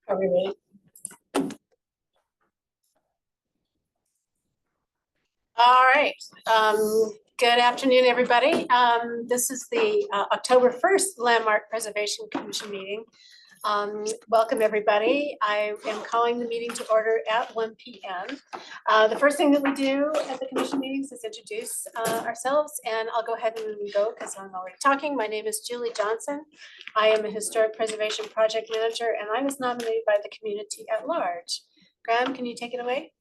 Are we ready? All right. Good afternoon, everybody. This is the October 1st Landmark Preservation Commission meeting. Welcome, everybody. I am calling the meeting to order at 1 p.m. The first thing that we do at the commission meetings is introduce ourselves, and I'll go ahead and go because I'm already talking. My name is Julie Johnson. I am a Historic Preservation Project Manager, and I was nominated by the community at large. Graham, can you take it away?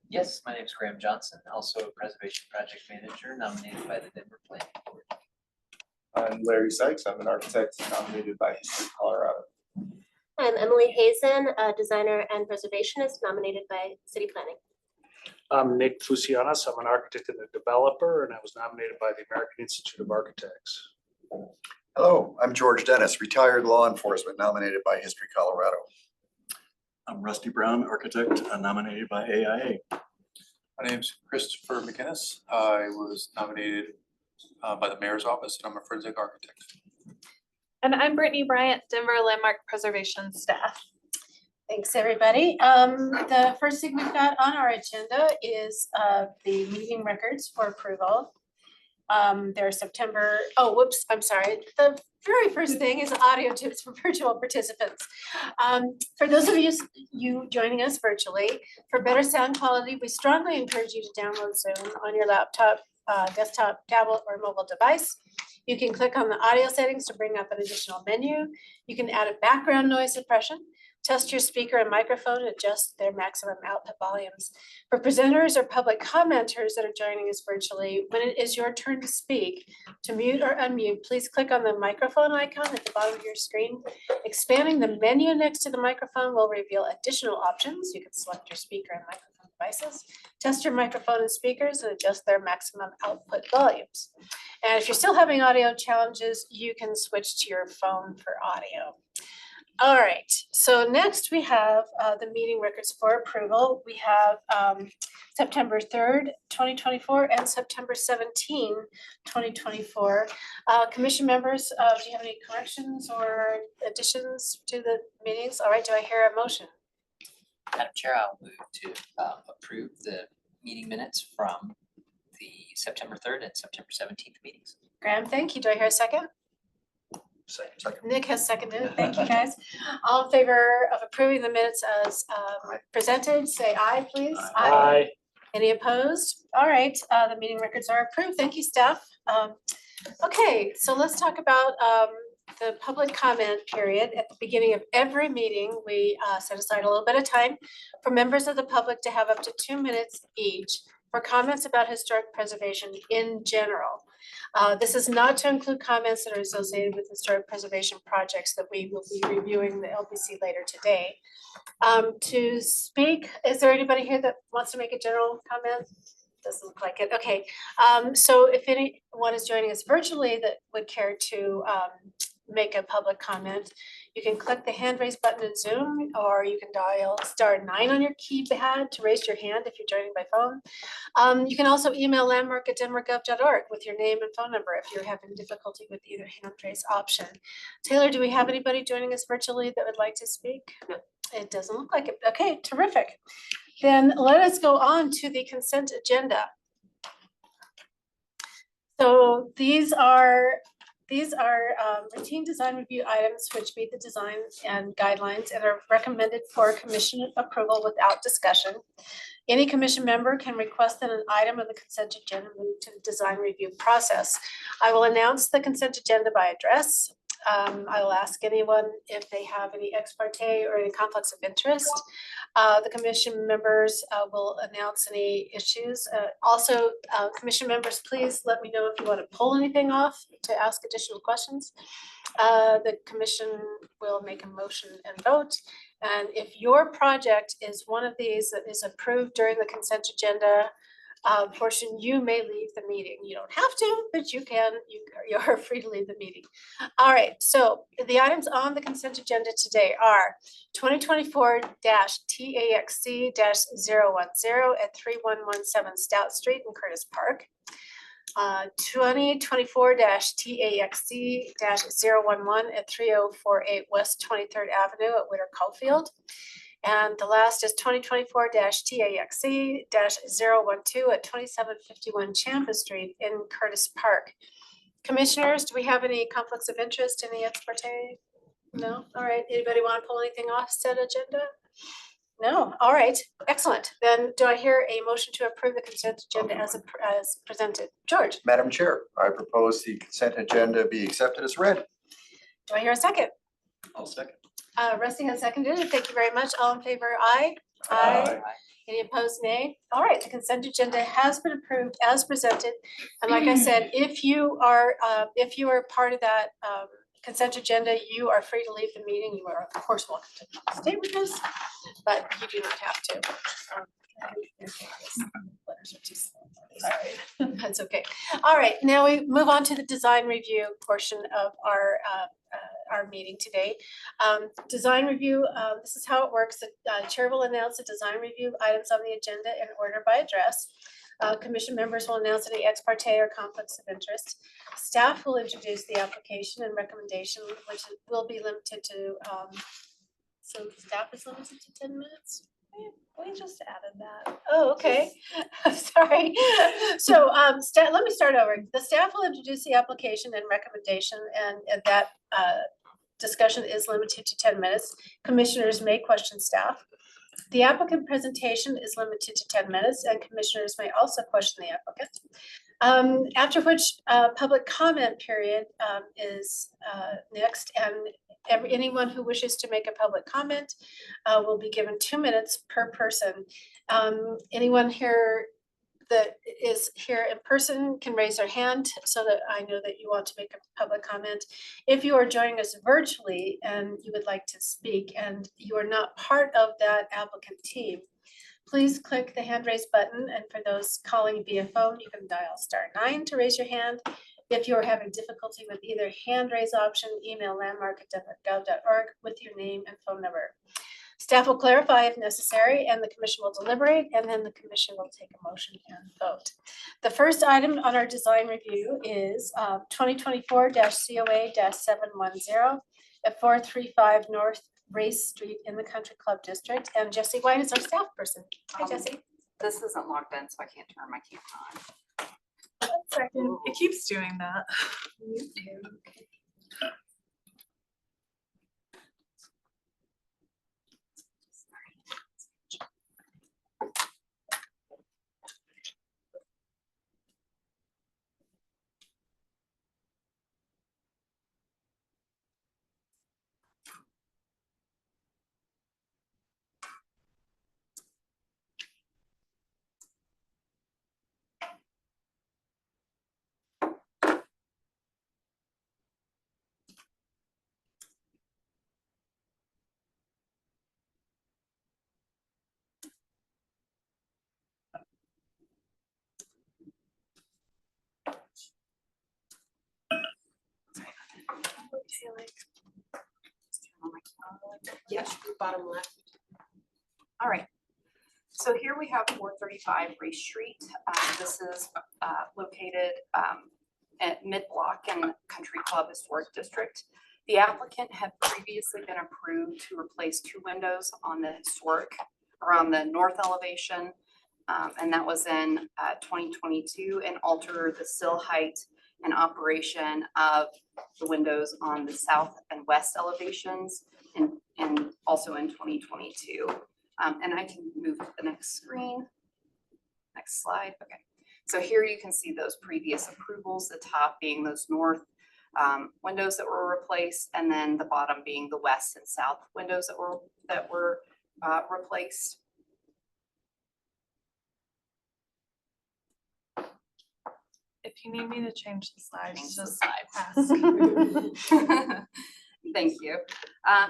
Yes, my name is Graham Johnson, also a Preservation Project Manager nominated by the Denver Planning Board. I'm Larry Sykes. I'm an architect nominated by History Colorado. I'm Emily Hazen, a designer and preservationist nominated by City Planning. I'm Nick Fusianas. I'm an architect and a developer, and I was nominated by the American Institute of Architects. Hello, I'm George Dennis, retired law enforcement nominated by History Colorado. I'm Rusty Brown, architect, nominated by AIA. My name is Christopher McInnes. I was nominated by the mayor's office, and I'm a forensic architect. And I'm Brittany Bryant, Denver Landmark Preservation staff. Thanks, everybody. The first thing we've got on our agenda is the meeting records for approval. They're September, I'm sorry. The very first thing is audio tips for virtual participants. For those of you joining us virtually, for better sound quality, we strongly encourage you to download Zoom on your laptop, desktop, tablet, or mobile device. You can click on the audio settings to bring up an additional menu. You can add a background noise suppression, test your speaker and microphone, adjust their maximum output volumes. For presenters or public commenters that are joining us virtually, when it is your turn to speak, to mute or unmute, please click on the microphone icon at the bottom of your screen. Expanding the menu next to the microphone will reveal additional options. You can select your speaker and microphone devices, test your microphone and speakers, and adjust their maximum output volumes. And if you're still having audio challenges, you can switch to your phone for audio. All right, so next we have the meeting records for approval. We have September 3rd, 2024 and September 17, 2024. Commission members, do you have any corrections or additions to the meetings? All right, do I hear a motion? Madam Chair, I'll move to approve the meeting minutes from the September 3rd and September 17th meetings. Graham, thank you. Do I hear a second? Second. Nick has seconded it. Thank you, guys. All in favor of approving the minutes as presented, say aye, please. Aye. Any opposed? All right, the meeting records are approved. Thank you, staff. Okay, so let's talk about the public comment period. At the beginning of every meeting, we set aside a little bit of time for members of the public to have up to 2 minutes each for comments about historic preservation in general. This is not to include comments that are associated with historic preservation projects that we will be reviewing the LPC later today. To speak, is there anybody here that wants to make a general comment? Doesn't look like it. Okay, so if anyone is joining us virtually that would care to make a public comment, you can click the hand raise button in Zoom, or you can dial *9 on your keypad to raise your hand if you're joining by phone. You can also email landmark@denvergov.org with your name and phone number if you're having difficulty with either hand raise option. Taylor, do we have anybody joining us virtually that would like to speak? No. It doesn't look like it. Okay, terrific. Then let us go on to the consent agenda. So these are routine design review items which meet the design and guidelines and are recommended for commission approval without discussion. Any commission member can request that an item on the consent agenda move to the design review process. I will announce the consent agenda by address. I will ask anyone if they have any ex parte or any conflicts of interest. The commission members will announce any issues. Also, commission members, please let me know if you want to pull anything off to ask additional questions. The commission will make a motion and vote. And if your project is one of these that is approved during the consent agenda portion, you may leave the meeting. You don't have to, but you can. You're free to leave the meeting. All right, so the items on the consent agenda today are 2024-TAXC-010 at 3117 Stout Street in Curtis Park. 2024-TAXC 011 at 3048 West 23rd Avenue at Whitter Caulfield. And the last is 2024-TAXC 012 at 2751 Champa Street in Curtis Park. Commissioners, do we have any conflicts of interest in the ex parte? No? All right. Anybody want to pull anything off said agenda? No? All right. Excellent. Then do I hear a motion to approve the consent agenda as presented? George, Madam Chair, I propose the consent agenda be accepted as read. do I hear a second? I'll second. Rusty has seconded it. Thank you very much. All in favor, aye? Aye. Any opposed, nay? All right, the consent agenda has been approved as presented. And like I said, if you are part of that consent agenda, you are free to leave the meeting. You are, of course, welcome to stay with us, but you do not have to. Sorry, that's okay. All right, now we move on to the design review portion of our meeting today. Design review, this is how it works. The chair will announce the design review items on the agenda in order by address. Commission members will announce any ex parte or conflicts of interest. Staff will introduce the application and recommendation, which will be limited to, so staff is limited to 10 minutes? We just added that. Oh, okay. Sorry. So let me start over. The staff will introduce the application and recommendation, and that discussion is limited to 10 minutes. Commissioners may question staff. The applicant presentation is limited to 10 minutes, and commissioners may also question the applicant. After which public comment period is next, and anyone who wishes to make a public comment will be given 2 minutes per person. Anyone here that is here in person can raise their hand so that I know that you want to make a public comment. If you are joining us virtually and you would like to speak and you are not part of that applicant team, please click the hand raise button, and for those calling via phone, you can dial *9 to raise your hand. If you are having difficulty with either hand raise option, email landmark@gov.org with your name and phone number. Staff will clarify if necessary, and the commission will deliberate, and then the commission will take a motion and vote. The first item on our design review is 2024-COA-710 at 435 North Race Street in the Country Club District, and Jesse White is our staff person. Hi, Jesse. This isn't logged in, so I can't turn my camera on. 1 second. It keeps doing that. Yes, bottom left. All right. So here we have 435 Race Street. This is located at mid-block in Country Club Historic District. The applicant had previously been approved to replace 2 windows on the historic around the north elevation. And that was in 2022, and alter the sill height and operation of the windows on the south and west elevations and also in 2022. And I can move to the next screen. Next slide. Okay. So here you can see those previous approvals, the top being those north windows that were replaced, and then the bottom being the west and south windows that were replaced. If you need me to change the slides, Change the just slides. ask. Thank you.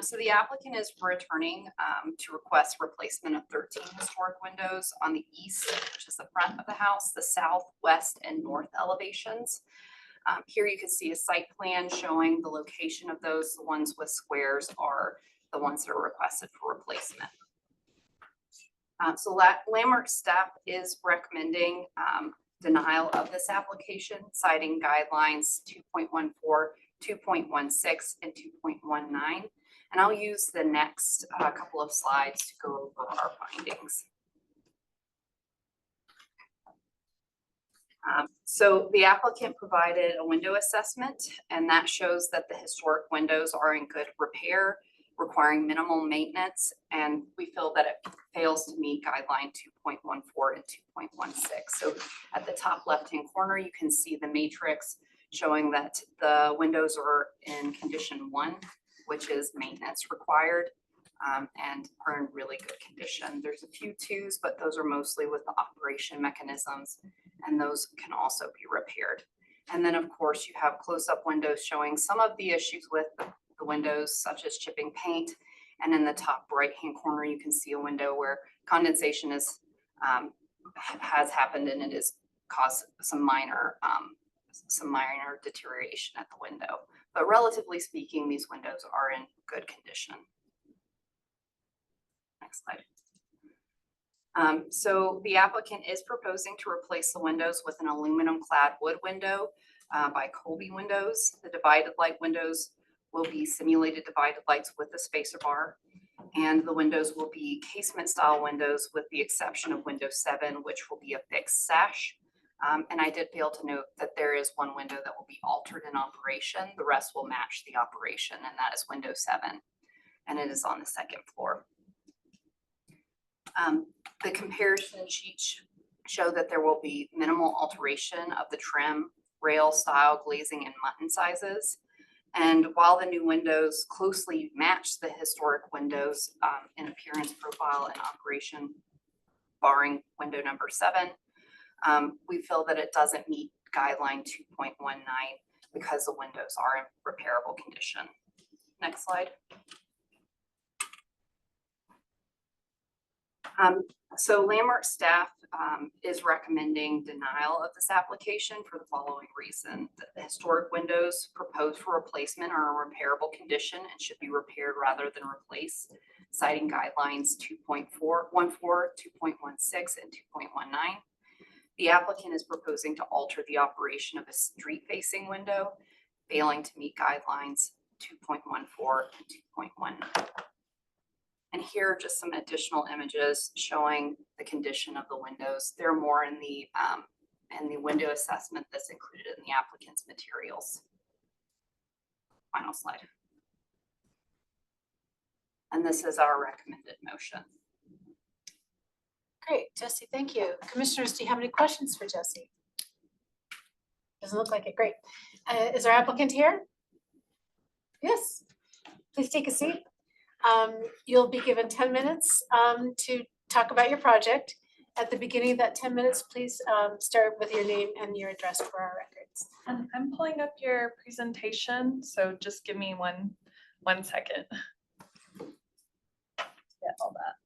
So the applicant is returning to request replacement of 13 historic windows on the east, which is the front of the house, the south, west, and north elevations. Here you can see a site plan showing the location of those. The ones with squares are the ones that are requested for replacement. So Landmark staff is recommending denial of this application, citing guidelines 2.14, 2.16, and 2.19. And I'll use the next couple of slides to go over our findings. So the applicant provided a window assessment, and that shows that the historic windows are in good repair, requiring minimal maintenance, and we feel that it fails to meet guideline 2.14 and 2.16. So at the top left-hand corner, you can see the matrix showing that the windows are in condition 1, which is maintenance required, and are in really good condition. There's a few 2s, but those are mostly with the operation mechanisms, and those can also be repaired. And then, of course, you have close-up windows showing some of the issues with the windows, such as chipping paint. And in the top right-hand corner, you can see a window where condensation is has happened, and it has caused some minor deterioration at the window. But relatively speaking, these windows are in good condition. Next slide. So the applicant is proposing to replace the windows with an aluminum clad wood window by Colby Windows. The divided light windows will be simulated divided lights with a spacer bar, and the windows will be casement style windows with the exception of window 7, which will be a fixed sash. And I did fail to note that there is one window that will be altered in operation. The rest will match the operation, and that is window 7, and it is on the 2nd floor. The comparison sheets show that there will be minimal alteration of the trim, rail style, glazing, and mutton sizes. And while the new windows closely match the historic windows in appearance, profile, and operation, barring window number 7, we feel that it doesn't meet guideline 2.19 because the windows are in repairable condition. Next slide. So Landmark staff is recommending denial of this application for the following reason. The historic windows proposed for replacement are in repairable condition and should be repaired rather than replaced, citing guidelines 2.14, 2.16, and 2.19. The applicant is proposing to alter the operation of a street-facing window, failing to meet guidelines 2.14 and 2.19. And here are just some additional images showing the condition of the windows. They're more in the window assessment that's included in the applicant's materials. Final slide. And this is our recommended motion. Great, Jesse, thank you. Commissioners, do you have any questions for Jesse? Doesn't look like it, great. Is our applicant here? Yes, please take a seat. You'll be given 10 minutes to talk about your project. At the beginning of that 10 minutes, please start with your name and your address for our records. And I'm pulling up your presentation, so just give me one second. Get all that.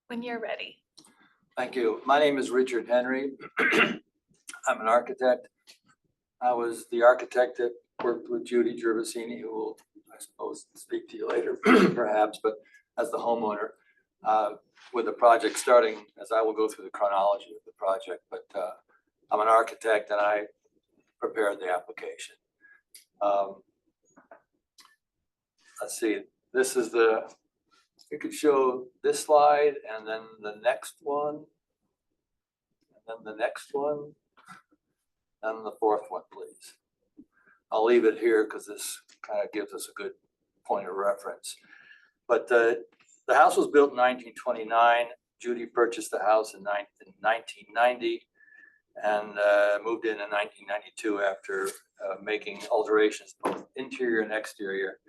When you're ready. Thank you. My name is Richard Henry. I'm an architect. I was the architect that worked with Judy Gervasini, who will, I suppose, speak to you later, perhaps, but as the homeowner, with the project starting, as I will go through the chronology of the project, but I'm an architect and I prepared the application. Let's see, this is you could show this slide and then the next one, and then the next one, and the fourth one, please. I'll leave it here because this kind of gives us a good point of reference. But the house was built in 1929. Judy purchased the house in 1990 and moved in 1992 after making alterations both interior and exterior.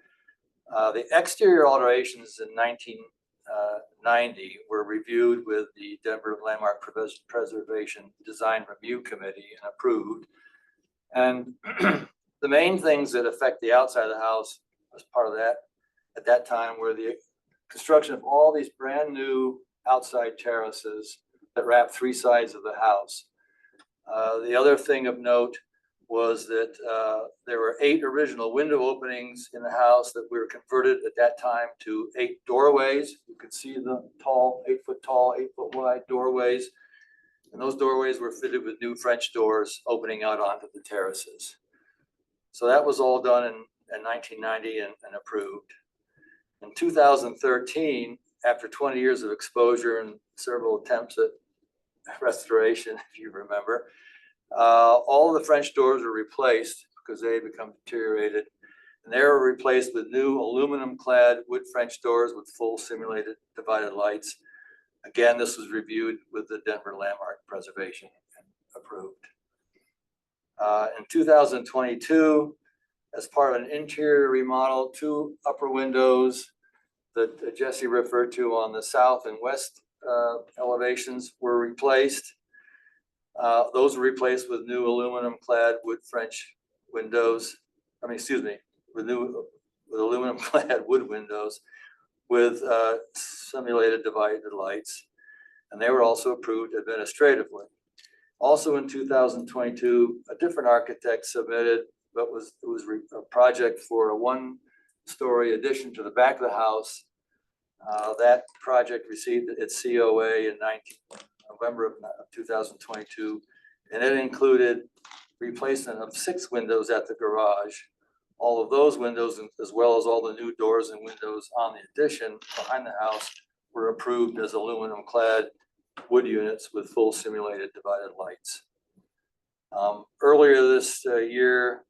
The exterior alterations in 1990 were reviewed with the Denver Landmark Preservation Design Review Committee and approved. And the main things that affect the outside of the house as part of that at that time were the construction of all these brand new outside terraces that wrap 3 sides of the house. The other thing of note was that there were 8 original window openings in the house that were converted at that time to 8 doorways. You could see the tall, 8-foot tall, 8-foot wide doorways. And those doorways were fitted with new French doors opening out onto the terraces. So that was all done in 1990 and approved. In 2013, after 20 years of exposure and several attempts at restoration, if you remember, all of the French doors were replaced because they had become deteriorated. And they were replaced with new aluminum clad wood French doors with full simulated divided lights. Again, this was reviewed with the Denver Landmark Preservation and approved. In 2022, as part of an interior remodel, 2 upper windows that Jesse referred to on the south and west elevations were replaced. Those were replaced with new aluminum clad wood French windows. With aluminum clad wood windows with simulated divided lights. And they were also approved administratively. Also in 2022, a different architect submitted, but it was a project for a 1-story addition to the back of the house. That project received its COA in November of 2022, and it included replacement of 6 windows at the garage. All of those windows, as well as all the new doors and windows on the addition behind the house, were approved as aluminum clad wood units with full simulated divided lights. Earlier this year,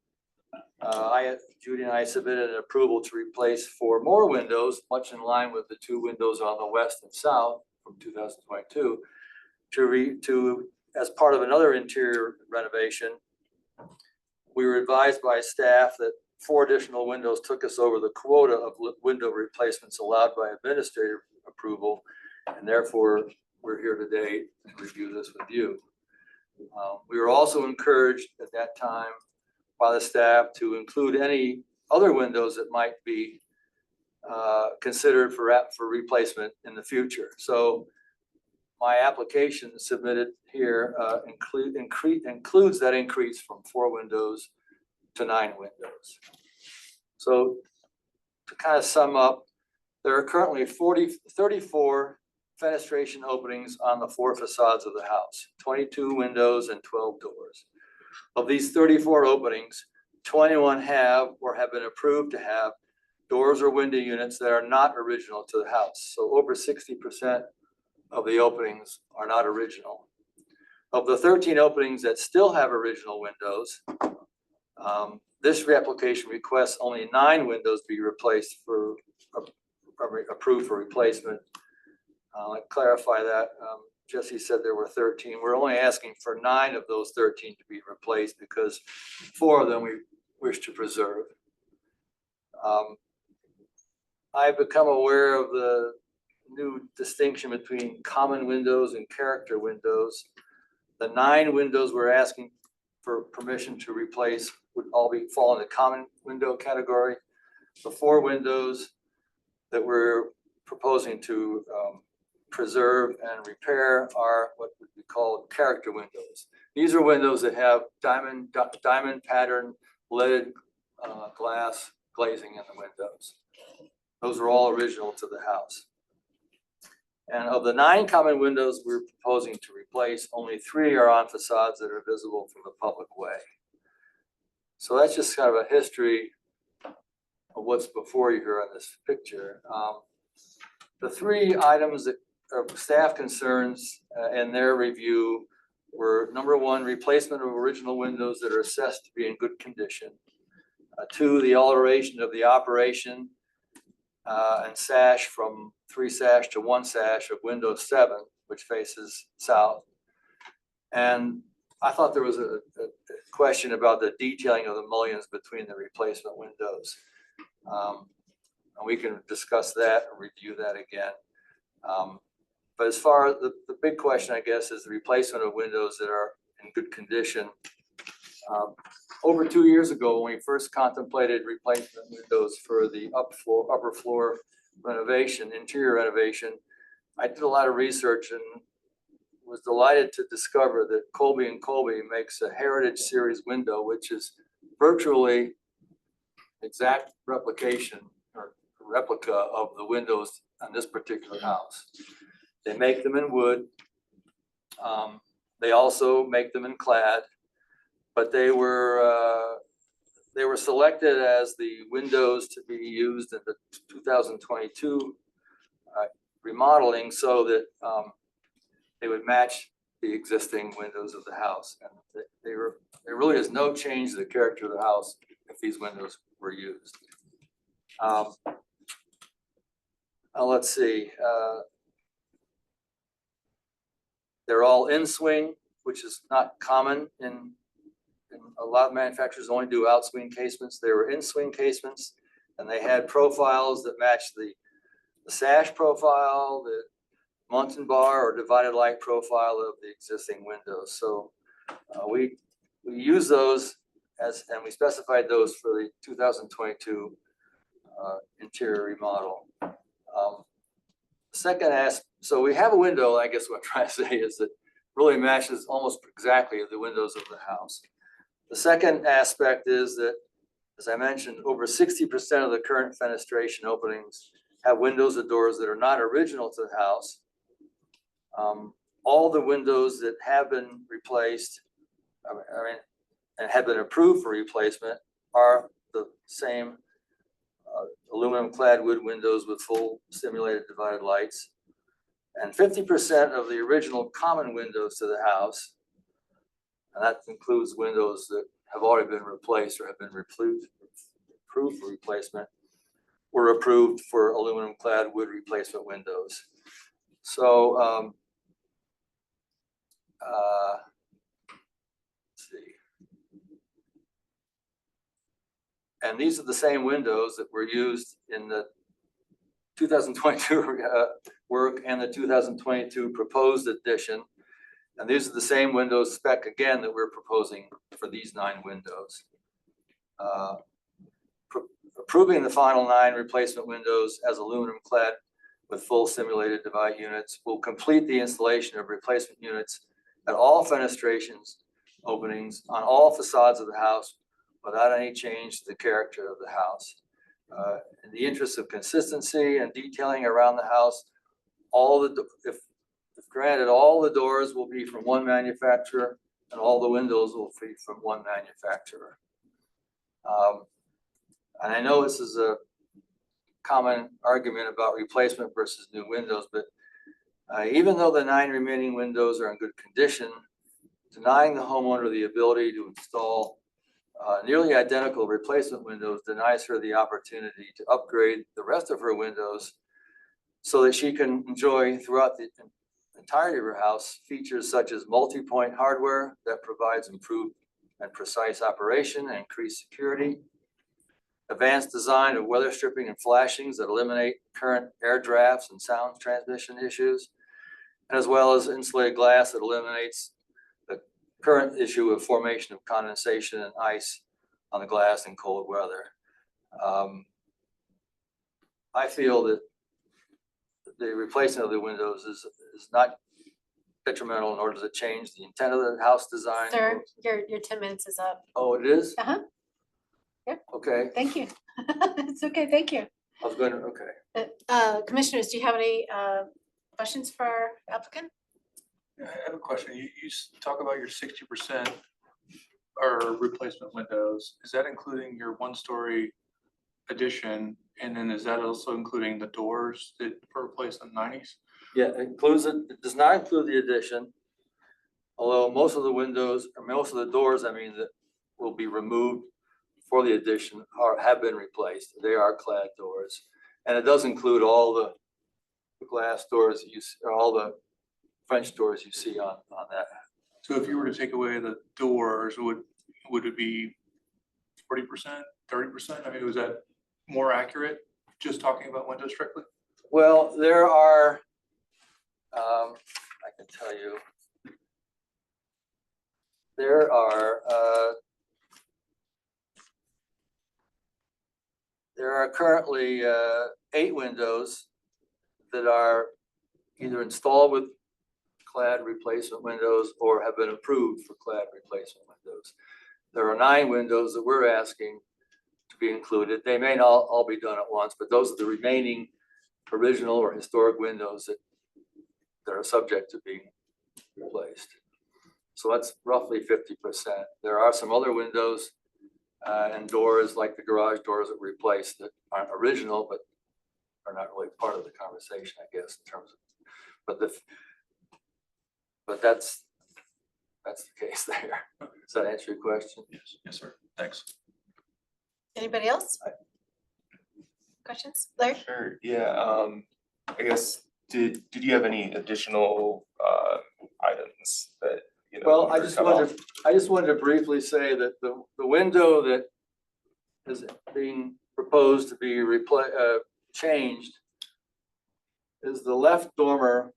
Judy and I submitted an approval to replace 4 more windows, much in line with the 2 windows on the west and south from 2022, as part of another interior renovation. We were advised by staff that 4 additional windows took us over the quota of window replacements allowed by administrative approval, and therefore we're here today to review this with you. We were also encouraged at that time by the staff to include any other windows that might be considered for replacement in the future. So my application submitted here includes that increase from 4 windows to 9 windows. So to kind of sum up, there are currently 34 fenestration openings on the 4 facades of the house, 22 windows and 12 doors. Of these 34 openings, 21 have or have been approved to have doors or window units that are not original to the house. So over 60% of the openings are not original. Of the 13 openings that still have original windows, this reapplication requests only 9 windows be replaced approved for replacement. I'll clarify that. Jesse said there were 13. We're only asking for 9 of those 13 to be replaced because 4 of them we wish to preserve. I've become aware of the new distinction between common windows and character windows. The 9 windows we're asking for permission to replace would all fall in the common window category. The 4 windows that we're proposing to preserve and repair are what would be called character windows. These are windows that have diamond pattern leaded glass glazing in the windows. Those are all original to the house. And of the 9 common windows we're proposing to replace, only 3 are on facades that are visible from the public way. So that's just kind of a history of what's before you here on this picture. The 3 items that are staff concerns in their review were: number 1, replacement of original windows that are assessed to be in good condition. 2, the alteration of the operation and sash from 3 sash to 1 sash of window 7, which faces south. And I thought there was a question about the detailing of the mullions between the replacement windows. And we can discuss that and review that again. But as far as the big question, I guess, is the replacement of windows that are in good condition. Over 2 years ago, when we first contemplated replacement windows for the upper floor renovation, interior renovation, I did a lot of research and was delighted to discover that Colby & Colby makes a Heritage Series window, which is virtually exact replication or replica of the windows on this particular house. They make them in wood. They also make them in clad, but they were selected as the windows to be used in the 2022 remodeling so that they would match the existing windows of the house. And there really is no change to the character of the house if these windows were used. Let's see. They're all in swing, which is not common in a lot of manufacturers only do out swing casements. They were in swing casements, and they had profiles that matched the sash profile, the Munson bar or divided light profile of the existing windows. So we use those and we specified those for the 2022 interior remodel. So we have a window, I guess what I'm trying to say is that really matches almost exactly the windows of the house. The second aspect is that, as I mentioned, over 60% of the current fenestration openings have windows and doors that are not original to the house. All the windows that have been replaced, and have been approved for replacement are the same aluminum clad wood windows with full simulated divided lights. And 50% of the original common windows to the house, and that includes windows that have already been replaced or have been approved for replacement, were approved for aluminum clad wood replacement windows. So let's see. And these are the same windows that were used in the 2022 work and the 2022 proposed addition. And these are the same windows spec again that we're proposing for these 9 windows. Approving the final 9 replacement windows as aluminum clad with full simulated divide units will complete the installation of replacement units at all fenestrations openings on all facades of the house without any change to the character of the house. In the interest of consistency and detailing around the house, if granted, all the doors will be from one manufacturer and all the windows will be from one manufacturer. And I know this is a common argument about replacement versus new windows, but even though the 9 remaining windows are in good condition, denying the homeowner the ability to install nearly identical replacement windows denies her the opportunity to upgrade the rest of her windows so that she can enjoy throughout the entirety of her house features such as multi-point hardware that provides improved and precise operation and increased security, advanced design of weather stripping and flashings that eliminate current air drafts and sound transmission issues, as well as insulated glass that eliminates the current issue of formation of condensation and ice on the glass in cold weather. I feel that the replacement of the windows is not detrimental, nor does it change the intent of the house design. Sir, your 10 minutes is up. Oh, it is? Uh-huh. Yep. Okay, Thank you. It's okay, thank you. I was going to, okay. Commissioners, do you have any questions for our applicant? I have a question. You talk about your 60% or replacement windows. Is that including your 1-story addition? And then is that also including the doors that were replaced in the 90s? Yeah, it does not include the addition. Although most of the windows, or most of the doors, I mean, that will be removed for the addition have been replaced. They are clad doors. And it does include all the glass doors that you see, or all the French doors you see on that. So if you were to take away the doors, would it be 40%, 30%? I mean, was that more accurate, just talking about windows strictly? Well, there are I can tell you. There are currently 8 windows that are either installed with clad replacement windows or have been approved for clad replacement windows. There are 9 windows that we're asking to be included. They may not all be done at once, but those are the remaining original or historic windows that are subject to being replaced. So that's roughly 50%. There are some other windows and doors, like the garage doors that were replaced, that aren't original, but are not really part of the conversation, I guess, in terms of, but that's the case there. Does that answer your question? Yes, sir. Thanks. Anybody else? Questions? Larry? Sure, yeah, I guess, did you have any additional items that, you know? Well, were cut I just wanted to briefly say that the window that is being proposed to be changed is the left dormer.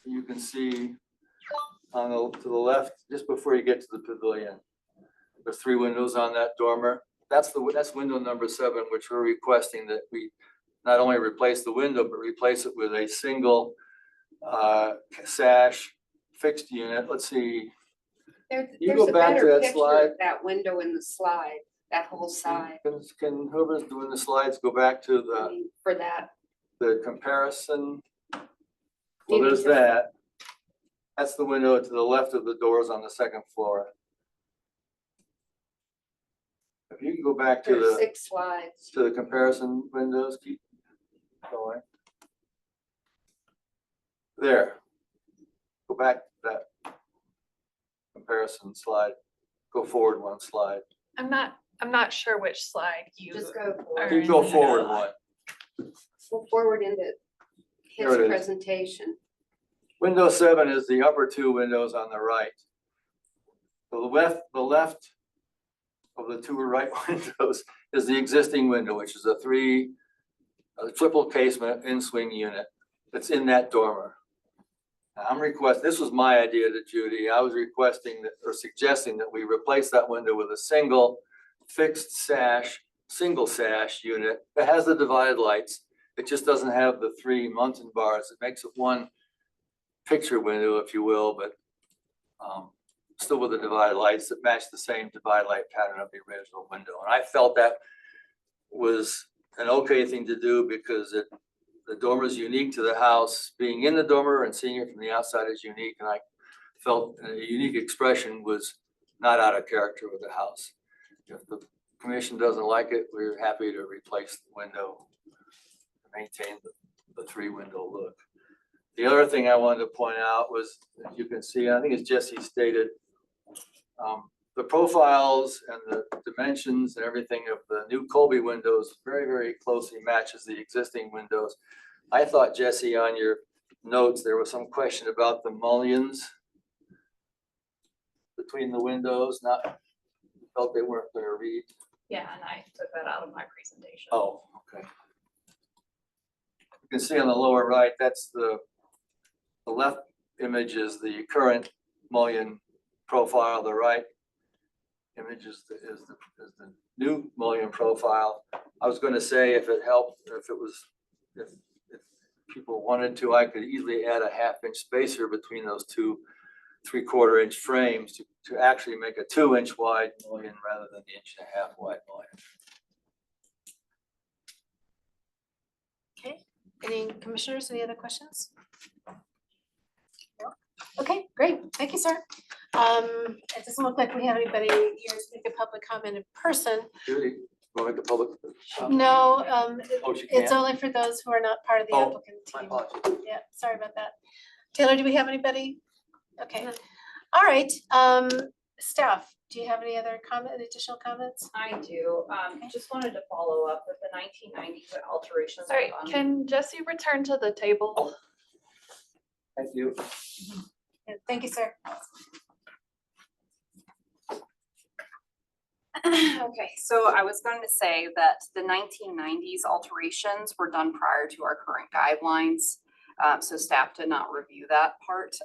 You can see to the left, just before you get to the pavilion. There's 3 windows on that dormer. That's window number 7, which we're requesting that we not only replace the window, but replace it with a single sash fixed unit. Let's see. You go back to that slide. That window in the slide, that whole side. Can whoever's doing the slides go back to For that. the comparison? Well, there's that. That's the window to the left of the doors on the 2nd floor. If you can go back to There's the 6 slides. to the comparison windows, keep going. There. Go back to that comparison slide. Go forward 1 slide. I'm not sure which slide you Just go are forward. Keep go in. forward 1. Go forward into his There it is. presentation. Window 7 is the upper 2 windows on the right. So the left of the 2 right windows is the existing window, which is a triple casement in-swing unit that's in that dormer. This was my idea to Judy. I was requesting that, or suggesting that we replace that window with a single fixed sash, single sash unit that has the divided lights. It just doesn't have the 3 Munson bars. It makes it 1 picture window, if you will, but still with the divided lights that match the same divided light pattern of the original window. And I felt that was an okay thing to do because the dormer is unique to the house. Being in the dormer and seeing it from the outside is unique, and I felt a unique expression was not out of character with the house. If the commission doesn't like it, we're happy to replace the window, maintain the 3 window look. The other thing I wanted to point out was, as you can see, I think as Jesse stated, the profiles and the dimensions and everything of the new Colby windows very, very closely matches the existing windows. I thought, Jesse, on your notes, there was some question about the mullions between the windows, felt they weren't going to read. Yeah, and I took that out of my presentation. Oh, okay. You can see on the lower right, that's the left image is the current mullion profile. The right image is the new mullion profile. I was going to say, if it helped, if people wanted to, I could easily add a 1/2-inch spacer between those 2 3/4-inch frames to actually make a 2-inch wide mullion rather than the 1.5-inch wide mullion. Okay, any commissioners, any other questions? No? Okay, great, thank you, sir. It doesn't look like we have anybody here to make a public comment in person. Judy, want to make a public? No, Oh, she it's can't? only for those who are not part of the Oh, applicant My team. apologies. Yeah, sorry about that. Taylor, do we have anybody? Okay, all right, staff, do you have any other additional comments? I do. Just wanted to follow up with the 1990 alterations. Sorry, can Jesse return to the table? Oh. Thank you. Yeah, thank you, sir. Okay, so I was going to say that the 1990s alterations were done prior to our current guidelines. So staff did not review that part.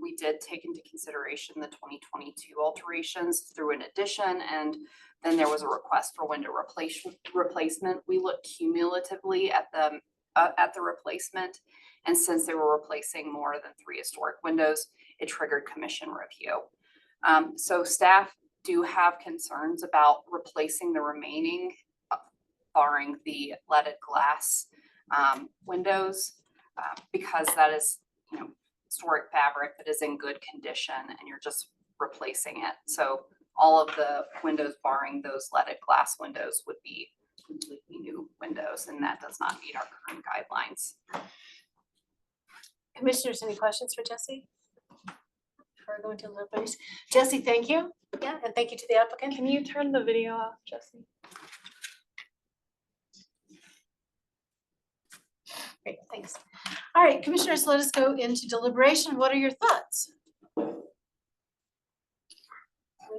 We did take into consideration the 2022 alterations through an addition, and then there was a request for window replacement. We looked cumulatively at the replacement, and since they were replacing more than 3 historic windows, it triggered commission review. So staff do have concerns about replacing the remaining, barring the leaded glass windows, because that is, historic fabric that is in good condition and you're just replacing it. So all of the windows barring those leaded glass windows would be completely new windows, and that does not meet our current guidelines. Commissioners, any questions for Jesse? Before going to deliveries, Jesse, thank you. Yeah, and thank you to the applicant. Can you turn the video off, Jesse? Great, thanks. All right, commissioners, let us go into deliberation. What are your thoughts?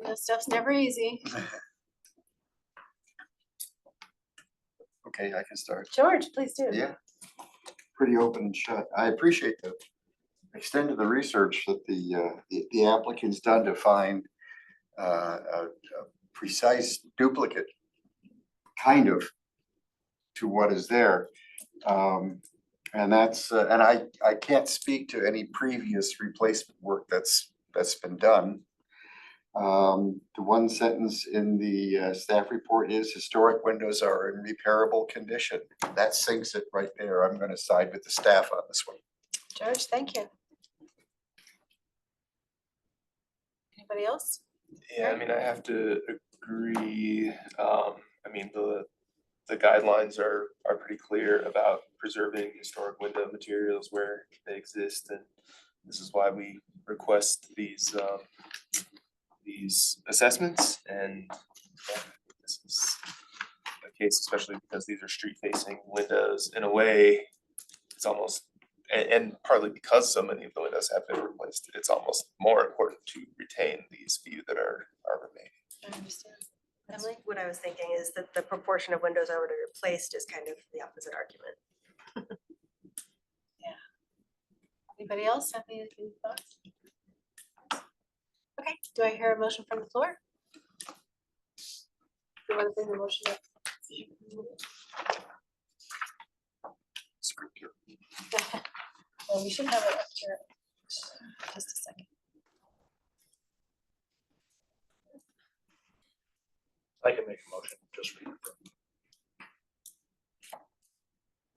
This stuff's never easy. Okay, I can start. George, please do. Yeah. Pretty open and shut. I appreciate the extent of the research that the applicant's done to find a precise duplicate kind of to what is there. And that's, and I can't speak to any previous replacement work that's been done. The one sentence in the staff report is historic windows are in repairable condition. That sinks it right there. I'm going to side with the staff on this one. George, thank you. Anybody else? Yeah, I mean, I have to agree. I mean, the guidelines are pretty clear about preserving historic window materials where they exist, and this is why we request these assessments. And yeah, this is the case, especially because these are street-facing windows. In a way, it's almost, and partly because so many of the windows have been replaced, it's almost more important to retain these few that are remaining. I understand. That's Emily? what I was thinking, is that the proportion of windows already replaced is kind of the opposite argument. Anybody else have any thoughts? Okay, do I hear a motion from the floor? You want to bring the motion up? Script here. Well, we should have it up here. Just a second. I can make a motion, just read it from.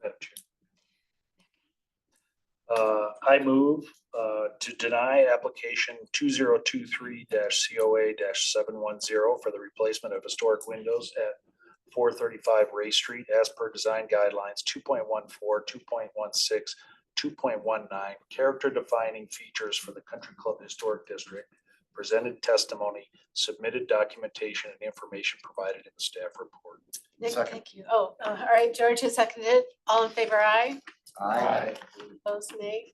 Madam Chair. I move to deny application 2023-COA-710 for the replacement of historic windows at 435 Ray Street as per design guidelines 2.14, 2.16, 2.19, character defining features for the Country Club Historic District, presented testimony, submitted documentation, and information provided in the staff report. Nick, Second. thank you. Oh, all right, George has seconded. All in favor, aye. Aye. Opposed, nay.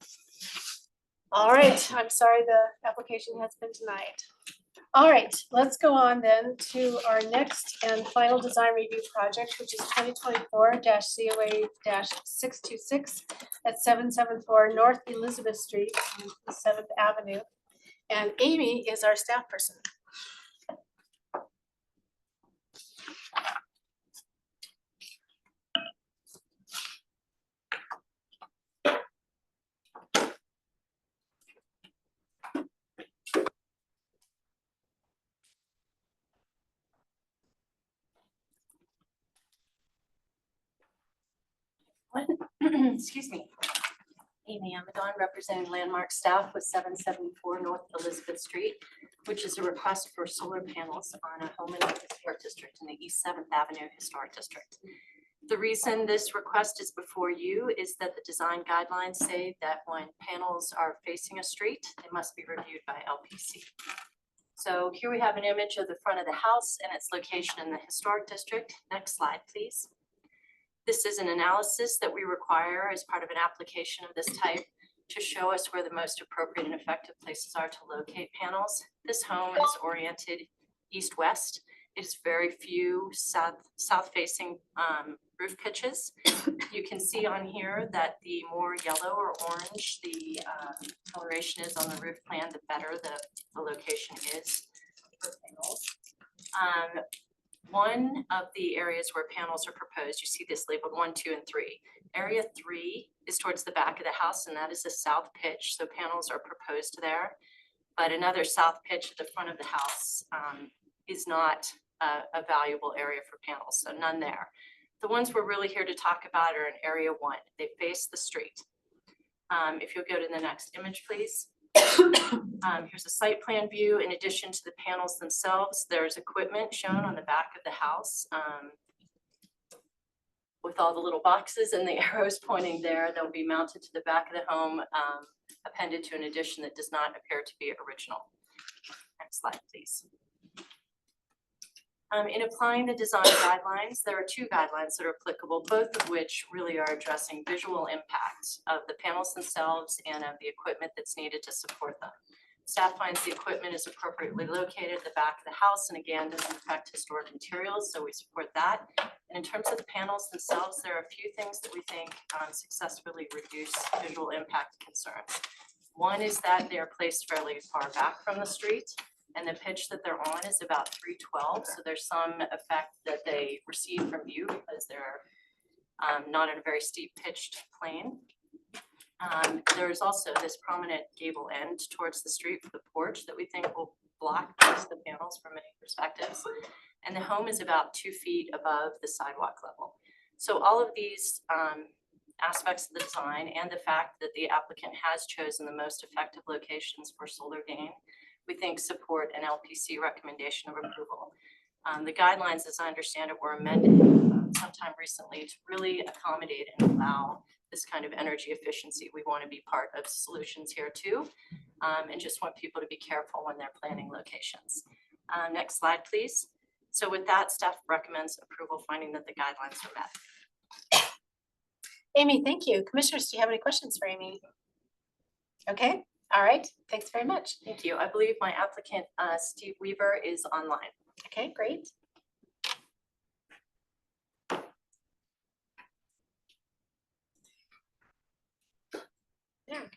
All right, I'm sorry the application has been denied. All right, let's go on then to our next and final design review project, which is 2024-COA-626 at 774 North Elizabeth Street, on 7th Avenue. And Amy is our staff person. Excuse me. Amy Amadon, representing Landmark staff with 774 North Elizabeth Street, which is a request for solar panels on a home in the historic district in the East 7th Avenue Historic District. The reason this request is before you is that the design guidelines say that when panels are facing a street, they must be reviewed by LPC. So here we have an image of the front of the house and its location in the historic district. Next slide, please. This is an analysis that we require as part of an application of this type to show us where the most appropriate and effective places are to locate panels. This home is oriented east-west. It is very few south-facing roof pitches. You can see on here that the more yellow or orange the coloration is on the roof plan, the better the location is for panels. One of the areas where panels are proposed, you see this labeled 1, 2, and 3. Area 3 is towards the back of the house, and that is a south pitch, so panels are proposed there. But another south pitch at the front of the house is not a valuable area for panels, so none there. The ones we're really here to talk about are in area 1. They face the street. If you'll go to the next image, please. Here's a site plan view. In addition to the panels themselves, there's equipment shown on the back of the house with all the little boxes and the arrows pointing there. They'll be mounted to the back of the home, appended to an addition that does not appear to be original. Next slide, please. In applying the design guidelines, there are 2 guidelines that are applicable, both of which really are addressing visual impact of the panels themselves and of the equipment that's needed to support them. Staff finds the equipment is appropriately located at the back of the house and again doesn't affect historic materials, so we support that. And in terms of the panels themselves, there are a few things that we think successfully reduce visual impact concerns. One is that they are placed fairly far back from the street, and the pitch that they're on is about 312. So there's some effect that they receive from view because they're not in a very steep pitched plane. There's also this prominent gable end towards the street for the porch that we think will block most of the panels from many perspectives. And the home is about 2 feet above the sidewalk level. So all of these aspects of the design and the fact that the applicant has chosen the most effective locations for solar gain, we think support an LPC recommendation of approval. The guidelines, as I understand it, were amended sometime recently to really accommodate and allow this kind of energy efficiency. We want to be part of solutions here too, and just want people to be careful when they're planning locations. Next slide, please. So with that, staff recommends approval, finding that the guidelines are met. Amy, thank you. Commissioners, do you have any questions for Amy? Okay, all right, thanks very much. Thank you. I believe my applicant, Steve Weaver, is online. Okay, great. There we go.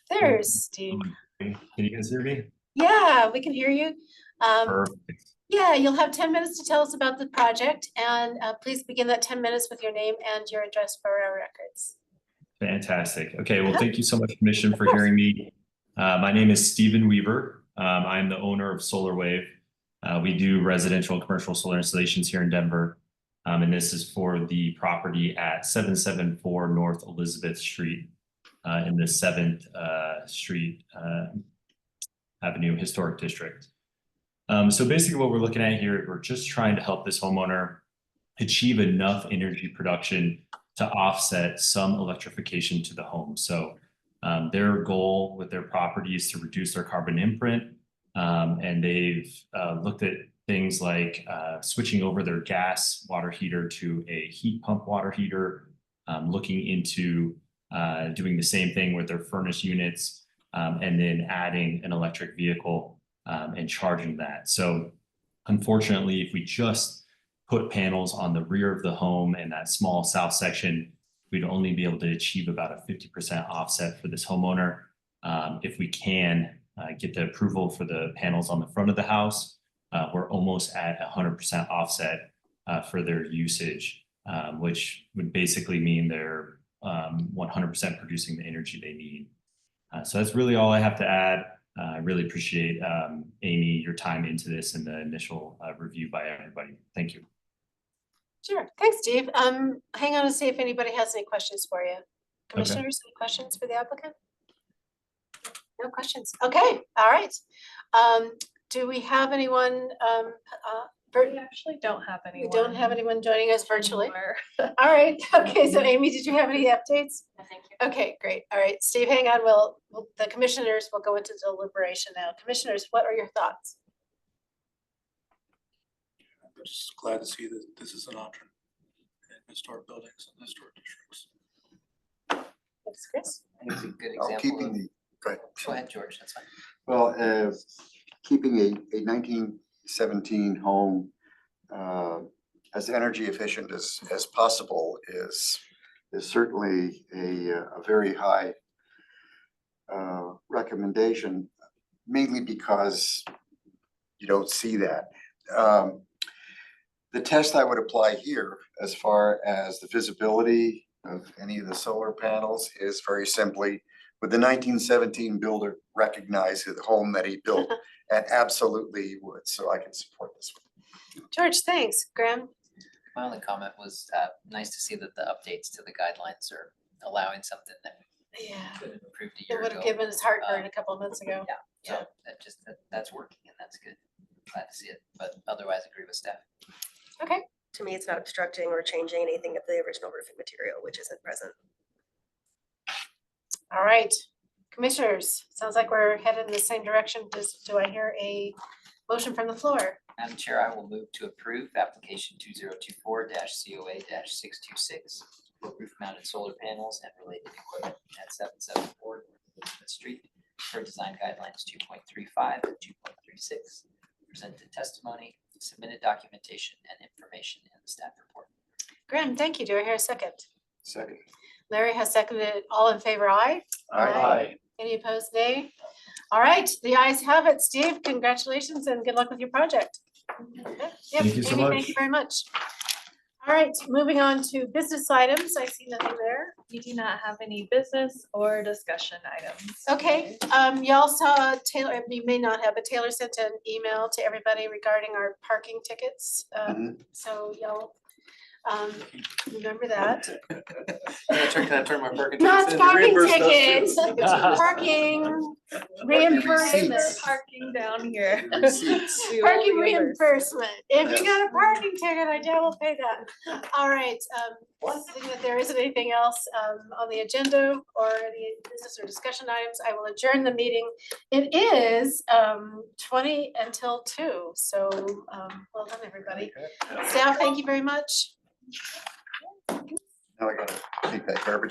There's Steve. Can you guys hear me? Yeah, we can hear you. Perfect. Yeah, you'll have 10 minutes to tell us about the project, and please begin that 10 minutes with your name and your address for our records. Fantastic. Okay, well, thank you so much, Commission, for hearing me. My name is Stephen Weaver. I'm the owner of SolarWave. We do residential and commercial solar installations here in Denver. And this is for the property at 774 North Elizabeth Street in the 7th Street Avenue Historic District. So basically what we're looking at here, we're just trying to help this homeowner achieve enough energy production to offset some electrification to the home. So their goal with their property is to reduce their carbon imprint. And they've looked at things like switching over their gas water heater to a heat pump water heater, looking into doing the same thing with their furnace units, and then adding an electric vehicle and charging that. So unfortunately, if we just put panels on the rear of the home and that small south section, we'd only be able to achieve about a 50% offset for this homeowner. If we can get the approval for the panels on the front of the house, we're almost at 100% offset for their usage, which would basically mean they're 100% producing the energy they need. So that's really all I have to add. I really appreciate, Amy, your time into this and the initial review by everybody. Thank you. Sure, thanks, Steve. Hang on to see if anybody has any questions for you. Commissioners, any questions for the applicant? No questions. Okay, all right. Do we have anyone? We actually don't have anyone. We don't have anyone joining us virtually. anymore. All right. Okay, so Amy, did you have any updates? No, thank you. Okay, great. All right, Steve, hang on. The commissioners will go into deliberation now. Commissioners, what are your thoughts? I'm just glad to see that this is an option in historic buildings and historic districts. Chris? I think it's a good Oh, example keeping of, the, go ahead. go ahead, George, that's fine. Well, keeping a 1917 home as energy efficient as possible is certainly a very high recommendation, mainly because you don't see that. The test I would apply here as far as the visibility of any of the solar panels is very simply, would the 1917 builder recognize the home that he built? And absolutely he would, so I can support this one. George, thanks. Graham? My only comment was nice to see that the updates to the guidelines are allowing something that Yeah. could have improved a It year would ago. have given us heartburn a couple of months ago. Yeah, so that's working and that's good. Glad to see it, but otherwise agree with staff. Okay. To me, it's not obstructing or changing anything of the original roofing material, which isn't present. All right. Commissioners, sounds like we're headed in the same direction. Do I hear a motion from the floor? Madam Chair, I will move to approve application 2024-COA-626 for roof mounted solar panels and related equipment at 774 Elizabeth Street per design guidelines 2.35 and 2.36. Presented testimony, submitted documentation and information in the staff report. Graham, thank you. Do I hear a second? Second. Larry has seconded. All in favor, aye? Aye. Any opposed, nay? All right, the ayes have it. Steve, congratulations and good luck with your project. Yep, Thank you so Amy, much. Thank you very much. All right, moving on to business items. I see nothing there. We do not have any business or discussion items. Okay, y'all saw Taylor, you may not have, but Taylor sent an email to everybody regarding our parking tickets. So y'all, remember that. Can I turn my parking Not tickets in to parking reimburse those tickets, too? parking reimbursement. receipts. Parking down here. Receipts. We will Parking reimburse. reimbursement. If you Yes. got a parking ticket, I will pay that. All right, seeing that there isn't anything else on the agenda or any business or discussion items, I will adjourn the meeting. It is 20 until 2, so well done, everybody. Staff, thank you very much. Now I gotta take that garbage